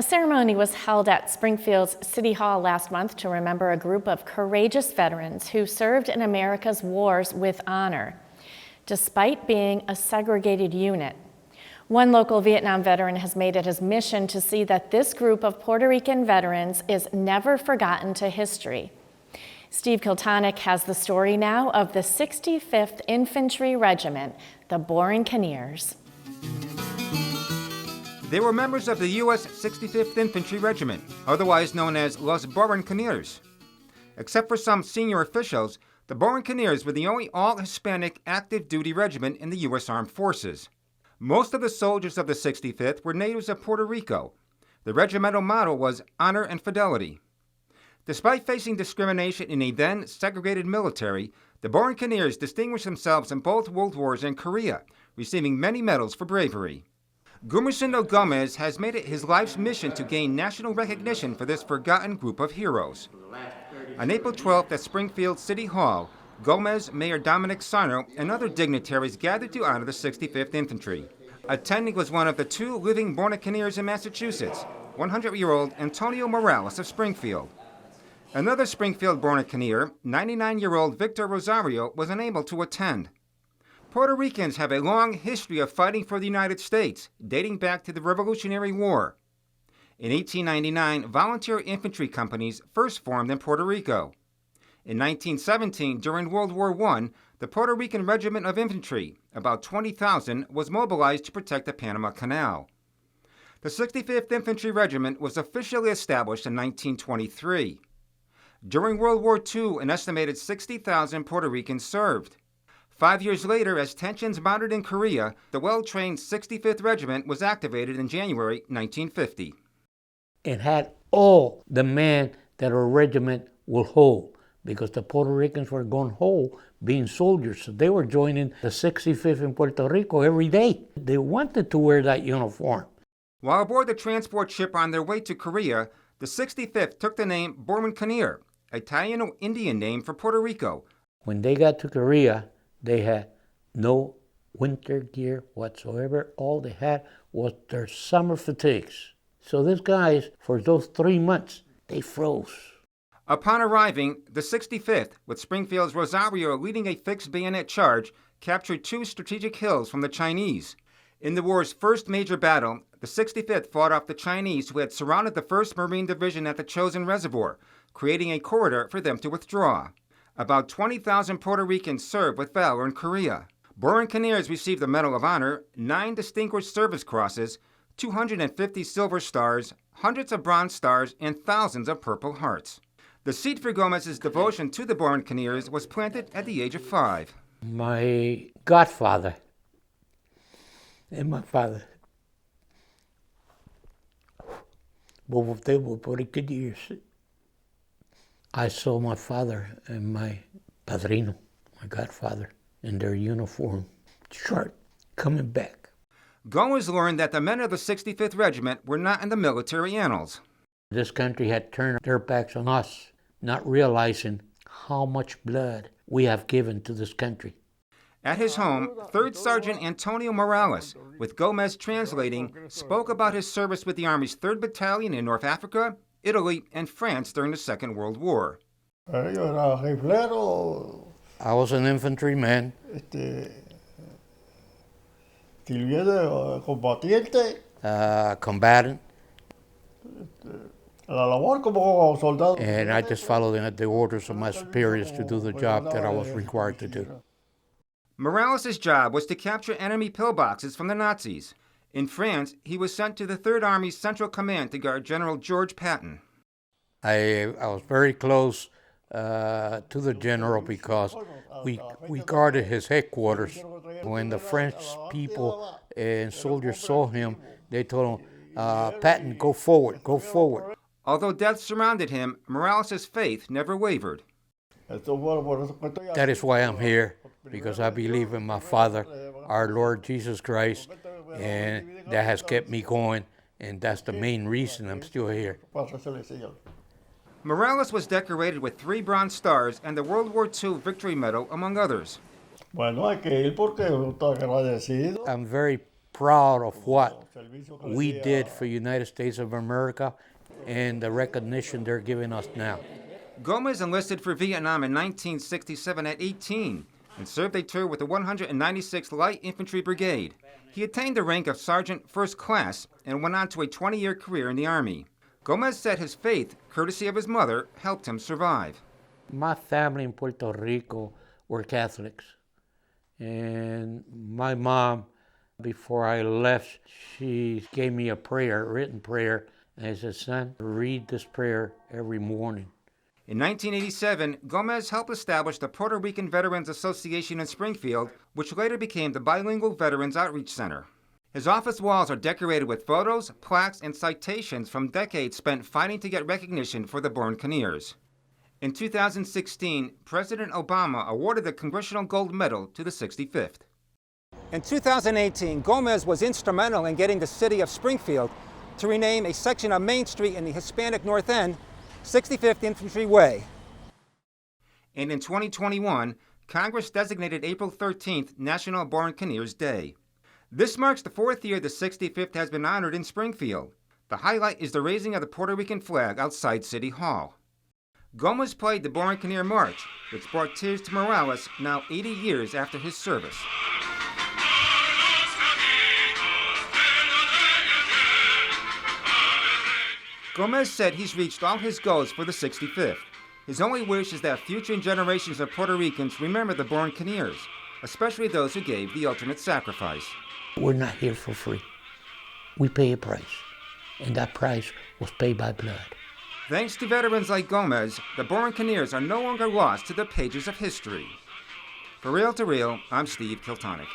A ceremony was held at Springfield's City Hall last month to remember a group of courageous veterans who served in America's wars with honor, despite being a segregated unit. One local Vietnam veteran has made it his mission to see that this group of Puerto Rican veterans is never forgotten to history. Steve Kiltonick has the story now of the 65th Infantry Regiment, the Borinqueneers. They were members of the U.S. 65th Infantry Regiment, otherwise known as Los Borinqueneers. Except for some senior officials, the Borinqueneers were the only all-Hispanic active duty regiment in the U.S. Armed Forces. Most of the soldiers of the 65th were natives of Puerto Rico. The regimental motto was honor and fidelity. Despite facing discrimination in a then segregated military, the Borinqueneers distinguished themselves in both World Wars and Korea, receiving many medals for bravery. Gumersindo Gomez has made it his life's mission to gain national recognition for this forgotten group of heroes. On April 12th at Springfield City Hall, Gomez, Mayor Dominic Sarno, and other dignitaries gathered to honor the 65th Infantry. Attending was one of the two living Borinqueneers in Massachusetts, 100-year-old Antonio Morales of Springfield. Another Springfield Borinqueneer, 99-year-old Victor Rosario, was unable to attend. Puerto Ricans have a long history of fighting for the United States, dating back to the Revolutionary War. In 1899, volunteer infantry companies first formed in Puerto Rico. In 1917, during World War I, the Puerto Rican Regiment of Infantry, about 20,000, was mobilized to protect the Panama Canal. The 65th Infantry Regiment was officially established in 1923. During World War II, an estimated 60,000 Puerto Ricans served. 5 years later, as tensions mounted in Korea, the well-trained 65th Regiment was activated in January 1950. It had all the men that a regiment will hold, because the Puerto Ricans were going whole being soldiers. So they were joining the 65th in Puerto Rico every day. They wanted to wear that uniform. While aboard the transport ship on their way to Korea, the 65th took the name Borinqueneer, a Taino-Indian name for Puerto Rico. When they got to Korea, they had no winter gear whatsoever. All they had was their summer fatigues. So these guys, for those 3 months, they froze. Upon arriving, the 65th, with Springfield's Rosario leading a fixed bayonet charge, captured 2 strategic hills from the Chinese. In the war's first major battle, the 65th fought off the Chinese who had surrounded the 1st Marine Division at the Chosin Reservoir, creating a corridor for them to withdraw. About 20,000 Puerto Ricans served with valor in Korea. Borinqueneers received the Medal of Honor, 9 Distinguished Service Crosses, 250 Silver Stars, hundreds of Bronze Stars, and thousands of Purple Hearts. The seed for Gomez's devotion to the Borinqueneers was planted at the age of 5. My godfather and my father, both of them were Borinqueneers. I saw my father and my padrino, my godfather, in their uniform, short, coming back. Gomez learned that the men of the 65th Regiment were not in the military annals. This country had turned their backs on us, not realizing how much blood we have given to this country. At his home, 3rd Sergeant Antonio Morales, with Gomez translating, spoke about his service with the Army's 3rd Battalion in North Africa, Italy, and France during the Second World War. I was an infantryman. Combatant. And I just followed the orders of my superiors to do the job that I was required to do. Morales' job was to capture enemy pillboxes from the Nazis. In France, he was sent to the 3rd Army's Central Command to guard General George Patton. I was very close to the general because we guarded his headquarters. When the French people and soldiers saw him, they told him, Patton, go forward, go forward. Although death surrounded him, Morales' faith never wavered. That is why I'm here, because I believe in my Father, our Lord Jesus Christ, and that has kept me going, and that's the main reason I'm still here. Morales was decorated with 3 Bronze Stars and the World War II Victory Medal, among others. I'm very proud of what we did for United States of America and the recognition they're giving us now. Gomez enlisted for Vietnam in 1967 at 18 and served a tour with the 196th Light Infantry Brigade. He attained the rank of Sergeant First Class and went on to a 20-year career in the Army. Gomez said his faith, courtesy of his mother, helped him survive. My family in Puerto Rico were Catholics. And my mom, before I left, she gave me a prayer, a written prayer. And I said, son, read this prayer every morning. In 1987, Gomez helped establish the Puerto Rican Veterans Association in Springfield, which later became the Bilingual Veterans Outreach Center. His office walls are decorated with photos, plaques, and citations from decades spent fighting to get recognition for the Borinqueneers. In 2016, President Obama awarded the Congressional Gold Medal to the 65th. In 2018, Gomez was instrumental in getting the city of Springfield to rename a section of Main Street in the Hispanic North End 65th Infantry Way. And in 2021, Congress designated April 13th National Borinqueneers Day. This marks the fourth year the 65th has been honored in Springfield. The highlight is the raising of the Puerto Rican flag outside City Hall. Gomez played the Borinqueneer March, which brought tears to Morales now 80 years after his service. Gomez said he's reached all his goals for the 65th. His only wish is that future generations of Puerto Ricans remember the Borinqueneers, especially those who gave the ultimate sacrifice. We're not here for free. We pay a price, and that price was paid by blood. Thanks to veterans like Gomez, the Borinqueneers are no longer lost to the pages of history. For Real to Real, I'm Steve Kiltonic.